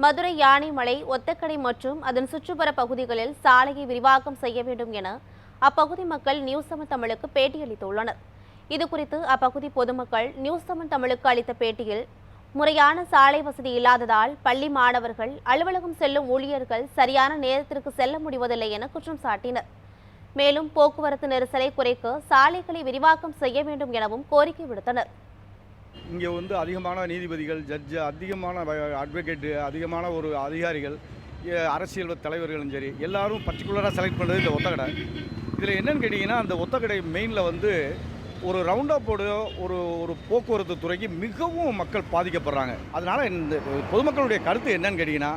மதுரை யானைமலை, ஒத்தக்கடை மற்றும் அதன் சுற்றுப்புற பகுதிகளில் சாலையை விரிவாக்கம் செய்ய வேண்டும் என அப்பகுதி மக்கள் நியூஸ் 7 தமிழுக்கு பேட்டியளித்துள்ளனர். இதுகுறித்து அப்பகுதி பொதுமக்கள் நியூஸ் 7 தமிழுக்கு அளித்த பேட்டியில், முறையான சாலை வசதி இல்லாததால் பள்ளி மாணவர்கள், அலுவலகம் செல்லும் ஊழியர்கள் சரியான நேரத்திற்கு செல்ல முடிவதில்லை என குற்றம் சாட்டினர். மேலும் போக்குவரத்து நெரிசலை குறைக்க சாலைகளை விரிவாக்கம் செய்ய வேண்டும் எனவும் கோரிக்கை விடுத்தனர். இங்கே அதிகமான நீதிபதிகள், ஜட்ஜு, அதிகமான அட்வொகேட்டு, அதிகமான ஒரு அதிகாரிகள், அரசியல் தலைவர்களும் சரி, எல்லாரும் பர்டிகுலராக செலக்ட் பண்ணுறது இந்த ஒத்தக்கடை. இதில் என்னென்னு கேட்டிங்கன்னா, அந்த ஒத்தக்கடை மெயினில் ஒரு ரவுண்டாப்போட ஒரு போக்குவரத்து துறைக்கு மிகவும் மக்கள் பாதிக்கப்படுறாங்க. அதனால் இந்த பொதுமக்களுடைய கருத்து என்னன்னு கேட்டிங்கன்னா,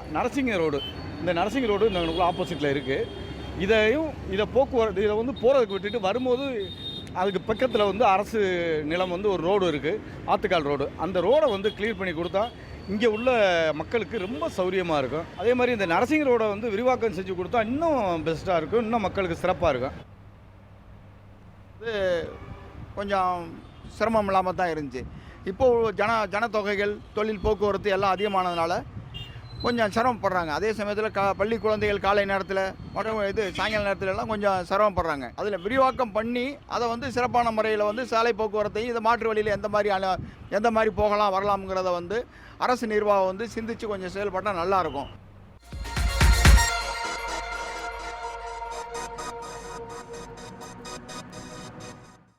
இந்த நரசிங்க ரோடு இந்த ஆப்போசிட்டில் இருக்குது. இதை போக்குவரத்து போகிறதுக்கு விட்டுட்டு வரும்போது அதுக்கு பக்கத்தில் அரசு நிலம் ஒரு ரோடு இருக்குது, ஆத்துக்கால் ரோடு. அந்த ரோடை கிளியர் பண்ணி கொடுத்தா இங்கே உள்ள மக்களுக்கு ரொம்ப சௌரியமாக இருக்கும். அதே மாதிரி இந்த நரசிங்க ரோடை விரிவாக்கம் செஞ்சு கொடுத்தா இன்னும் பெஸ்ட்டாக இருக்கும், இன்னும் மக்களுக்கு சிறப்பாக இருக்கும். இது கொஞ்சம் சிரமம் இல்லாமல் தான் இருந்துச்சு. இப்போது ஜனத்தொகைகள், தொழில், போக்குவரத்து எல்லாம் அதிகமானதுனால கொஞ்சம் சிரமப்படுறாங்க. அதே சமயத்தில் பள்ளி குழந்தைகள் காலை நேரத்தில் மற்றும் சாயங்கால நேரத்தில் எல்லாம் கொஞ்சம் சிரமப்படுறாங்க. அதில் விரிவாக்கம் பண்ணி அதை சிறப்பான முறையில் சாலை போக்குவரத்தையும் இதை மாற்று வழியில் எந்த மாதிரி போகலாம் வரலாம்ங்கிறத அரசு நிர்வாகம் சிந்தித்து கொஞ்சம் செயல்பட்டால் நல்லாயிருக்கும்.